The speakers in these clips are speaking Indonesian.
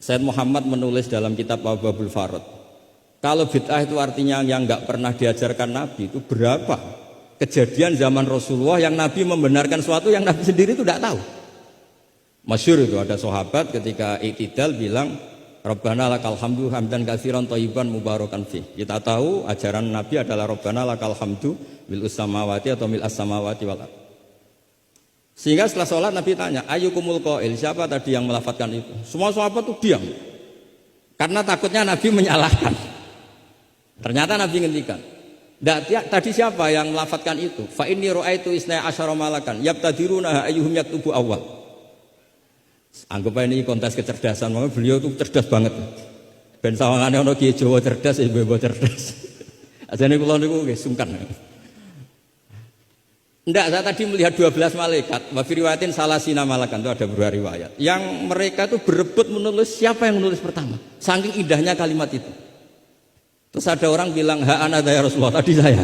Said Muhammad menulis dalam kitab Babul Farad, kalau bid'ah itu artinya yang nggak pernah diajarkan Nabi, itu berapa kejadian zaman Rasulullah yang Nabi membenarkan sesuatu yang Nabi sendiri itu tidak tahu. Masyhur itu ada sahabat ketika i'tidal bilang Rabbana lakal hamdu hamdan katsiran thayyiban mubarakan fi. Kita tahu ajaran Nabi adalah Rabbana lakal hamdu mil samawati atau mil as-samawati wal ardh. Sehingga setelah sholat Nabi tanya, ayyukumul qail, siapa tadi yang melafadzkan itu? Semua sahabat itu diam. Karena takutnya Nabi menyalahkan. Ternyata Nabi ngendikan, tadi siapa yang melafadzkan itu? Fa inni ra'aitu isna asyara malakan yabtadiruna ayyuhum yaktubu awal. Anggap ini kontes kecerdasan, makanya beliau itu cerdas banget. Ben sawangane ana kiye Jawa cerdas, ibu-ibu cerdas. Ajane kula niku nggih sungkan. Enggak, saya tadi melihat 12 malaikat, wa fi riwayatin salasina malakan, itu ada beberapa riwayat. Yang mereka itu berebut menulis siapa yang menulis pertama. Saking indahnya kalimat itu. Terus ada orang bilang, ha ana ya Rasulullah, tadi saya.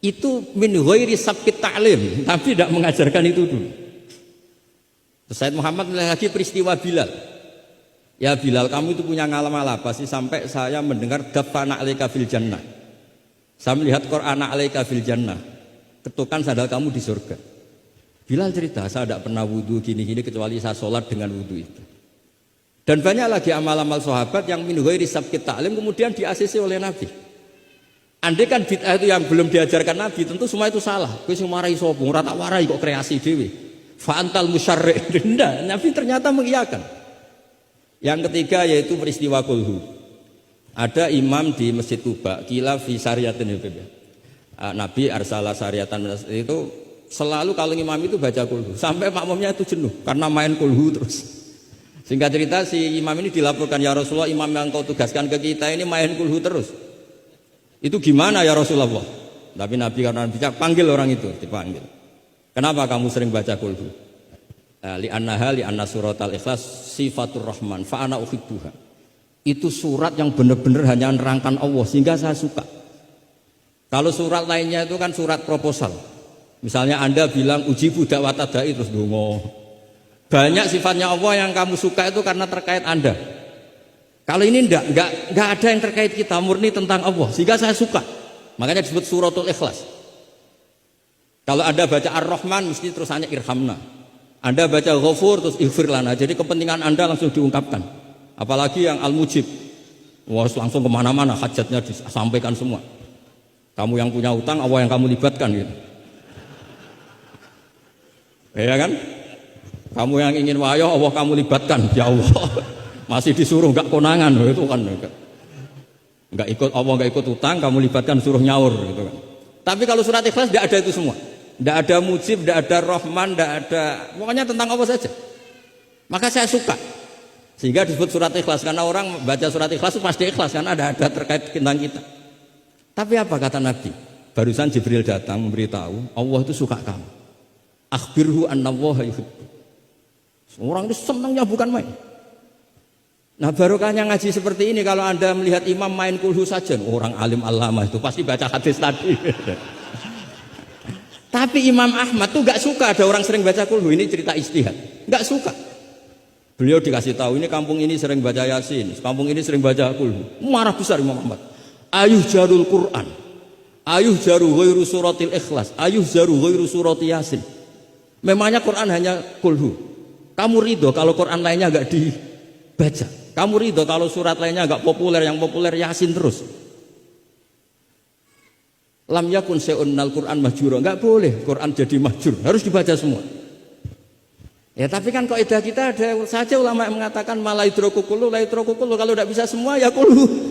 Itu min ghairi sabqit ta'lim, tapi tidak mengajarkan itu dulu. Terus Said Muhammad lagi peristiwa Bilal. Ya Bilal, kamu itu punya ngalaman apa sih sampai saya mendengar dafana alaika fil jannah. Saya melihat Qur'ana alaika fil jannah. Ketukan sandal kamu di surga. Bilal cerita, saya tidak pernah wudhu gini-gini kecuali saya sholat dengan wudhu itu. Dan banyak lagi amal-amal sahabat yang min ghairi sabqit ta'lim kemudian di-ACC oleh Nabi. Andai kan bid'ah itu yang belum diajarkan Nabi, tentu semua itu salah. Kowe sing marahi sapa? Ora tak warai kok kreasi dhewe. Fa antal musyarri'. Ndak, Nabi ternyata mengiyakan. Yang ketiga yaitu peristiwa kulhu. Ada imam di Masjid Kuba, kila fi syariatin Nabi arsala syariatan itu selalu kalau imam itu baca kulhu sampai makmumnya itu jenuh karena main kulhu terus. Singkat cerita si imam ini dilaporkan, ya Rasulullah, imam yang kau tugaskan ke kita ini main kulhu terus. Itu gimana ya Rasulullah? Tapi Nabi karena bijak panggil orang itu, dipanggil. Kenapa kamu sering baca kulhu? Li anna suratal ikhlas sifatur rahman fa ana uhibbuha. Itu surat yang benar-benar hanya nerangkan Allah sehingga saya suka. Kalau surat lainnya itu kan surat proposal. Misalnya Anda bilang uji budak watadai terus dungo. Banyak sifatnya Allah yang kamu suka itu karena terkait Anda. Kalau ini enggak ada yang terkait kita, murni tentang Allah. Sehingga saya suka. Makanya disebut suratul ikhlas. Kalau Anda baca Ar-Rahman mesti terus hanya irhamna. Anda baca Ghafur terus ighfir lana. Jadi kepentingan Anda langsung diungkapkan. Apalagi yang Al-Mujib. Wah, langsung kemana-mana hajatnya disampaikan semua. Kamu yang punya utang, Allah yang kamu libatkan gitu. Ya kan? Kamu yang ingin wayah, Allah kamu libatkan. Ya Allah, masih disuruh enggak konangan, itu kan enggak ikut Allah, enggak ikut utang, kamu libatkan suruh nyaur gitu kan. Tapi kalau surat ikhlas enggak ada itu semua. Enggak ada mujib, enggak ada rahman, enggak ada, pokoknya tentang Allah saja. Maka saya suka. Sehingga disebut surat ikhlas karena orang baca surat ikhlas itu pasti ikhlas karena ada terkait tentang kita. Tapi apa kata Nabi? Barusan Jibril datang memberitahu Allah itu suka kamu. Akhbirhu annallaha yuhibbu. Orang itu senangnya bukan main. Nah barokahnya ngaji seperti ini, kalau Anda melihat imam main kulhu saja, orang alim alama itu pasti baca hadis tadi. Tapi Imam Ahmad tuh gak suka ada orang sering baca kulhu. Ini cerita ijtihad. Gak suka. Beliau dikasih tahu ini kampung ini sering baca Yasin, kampung ini sering baca kulhu. Marah besar Imam Ahmad. Ayuh jarul Quran, ayuh jaru ghairu suratil ikhlas, ayuh jaru ghairu surati Yasin. Memangnya Quran hanya kulhu. Kamu ridho kalau Quran lainnya enggak dibaca. Kamu ridho kalau surat lainnya enggak populer, yang populer Yasin terus. Lam yakun se'unnal Quran mahjura, enggak boleh Quran jadi mahjur, harus dibaca semua. Ya tapi kan kaidah kita ada saja ulama yang mengatakan malaidroku kullu, laidroku kullu, kalau enggak bisa semua ya kulhu.